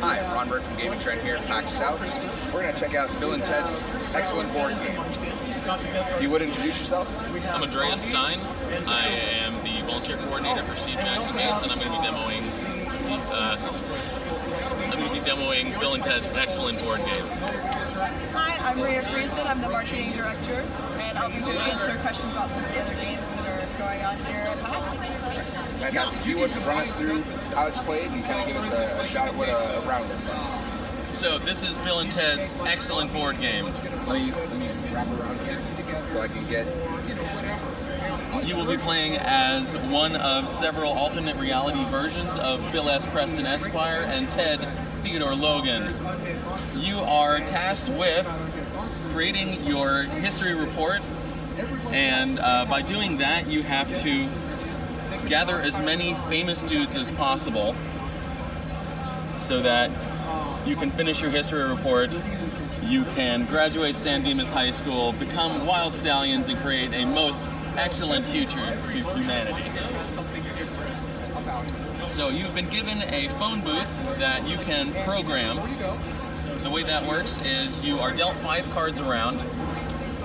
Hi, I'm Ron Bird from Gaming Trend here at PAX South. We're going to check out Bill and Ted's excellent board game. If you would introduce yourself. I'm Andreas Stein. I am the volunteer coordinator for Steve Jackson Games, and I'm going to be demoing Bill and Ted's excellent board game. Hi, I'm Maria Friesen. I'm the marketing director, and I'll be here to answer questions about some of the other games that are going on here at PAX. Fantastic. If you would run us through how it's played and kind of give us a shot at what a round looks like. So this is Bill and Ted's excellent board game. Let me wrap around here so I can get, You will be playing as one of several alternate reality versions of Bill S. Preston Esquire and Ted Theodore Logan. You are tasked with creating your history report, and by doing that you have to gather as many famous dudes as possible so that you can finish your history report, you can graduate San Dimas High School, become wild stallions, and create a most excellent future for humanity. So you've been given a phone booth that you can program. The way that works is you are dealt 5 cards around.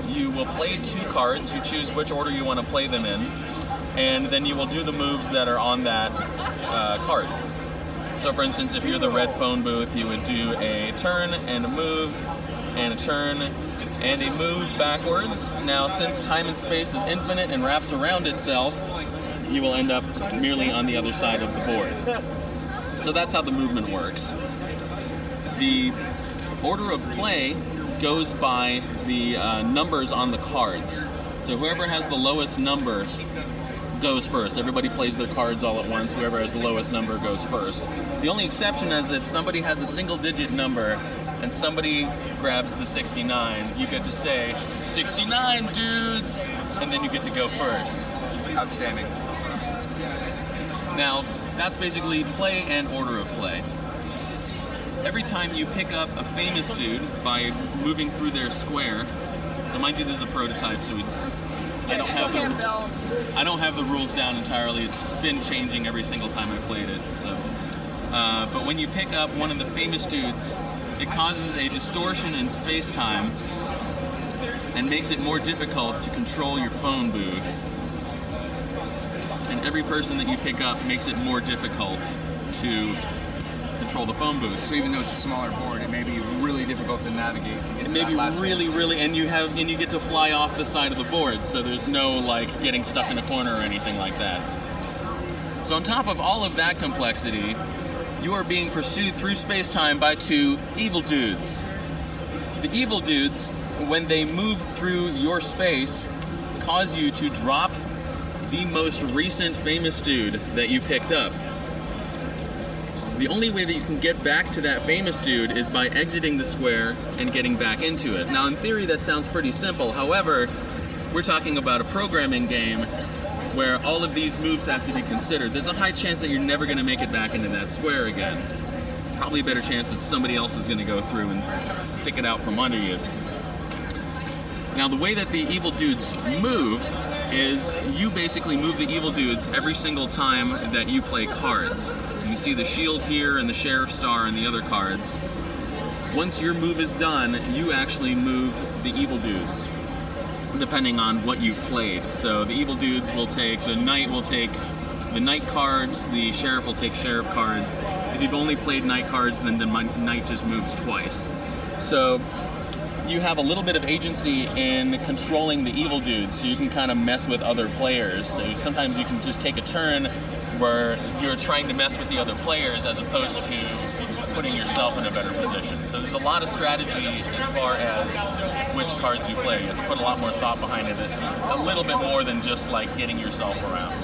You will play 2 cards. You choose which order you want to play them in, and then you will do the moves that are on that card. So for instance, if you're the red phone booth, you would do a turn and a move and a turn and a move backwards. Now, since time and space is infinite and wraps around itself, you will end up merely on the other side of the board. So that's how the movement works. The order of play goes by the numbers on the cards. So whoever has the lowest number goes first. Everybody plays their cards all at once. Whoever has the lowest number goes first. The only exception is if somebody has a single-digit number and somebody grabs the 69, you get to say, 69 dudes, and then you get to go first. Outstanding. Now, that's basically play and order of play. Every time you pick up a famous dude by moving through their square, mind you, this is a prototype, so I don't have the rules down entirely. It's been changing every single time I've played it. So, but when you pick up one of the famous dudes, it causes a distortion in space-time and makes it more difficult to control your phone booth. And every person that you pick up makes it more difficult to control the phone booth. So even though it's a smaller board, it may be really difficult to navigate to get to that last really, and you get to fly off the side of the board, so there's no like getting stuck in a corner or anything like that. So on top of all of that complexity, you are being pursued through space-time by 2 evil dudes. The evil dudes, when they move through your space, cause you to drop the most recent famous dude that you picked up. The only way that you can get back to that famous dude is by exiting the square and getting back into it. Now, in theory, that sounds pretty simple. However, we're talking about a programming game where all of these moves have to be considered. There's a high chance that you're never going to make it back into that square again. Probably a better chance that somebody else is going to go through and stick it out from under you. Now, the way that the evil dudes move is you basically move the evil dudes every single time that you play cards. You see the shield here and the sheriff star and the other cards. Once your move is done, you actually move the evil dudes, depending on what you've played. So the evil dudes will take, the knight will take the knight cards, the sheriff will take sheriff cards. If you've only played knight cards, then the knight just moves twice. So you have a little bit of agency in controlling the evil dudes, so you can kind of mess with other players. So sometimes you can just take a turn where you're trying to mess with the other players as opposed to putting yourself in a better position. So there's a lot of strategy as far as which cards you play. You have to put a lot more thought behind it, a little bit more than just like getting yourself around.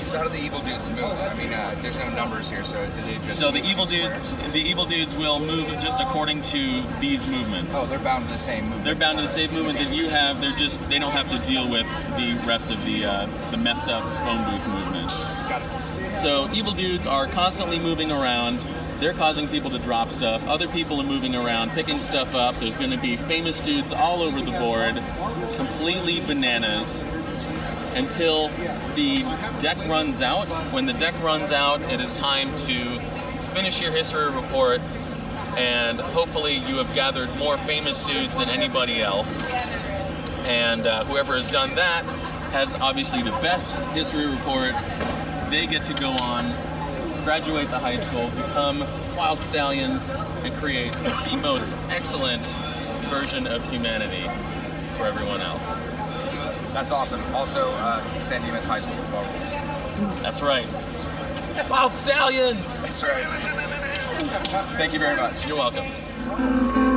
So how do the evil dudes move? I mean, there's no numbers here, so they just... So the evil dudes will move just according to these movements. Oh, they're bound to the same movement. They're bound to the same movement that you have. They don't have to deal with the rest of the messed up phone booth movement. Got it. So evil dudes are constantly moving around. They're causing people to drop stuff. Other people are moving around, picking stuff up. There's going to be famous dudes all over the board, completely bananas. until the deck runs out. When the deck runs out, it is time to finish your history report, and hopefully you have gathered more famous dudes than anybody else. And whoever has done that has obviously the best history report. They get to go on, graduate the high school, become wild stallions, and create the most excellent version of humanity for everyone else. That's awesome. Also, San Dimas High School football rules. That's right. Wild stallions! That's right. Thank you very much. You're welcome.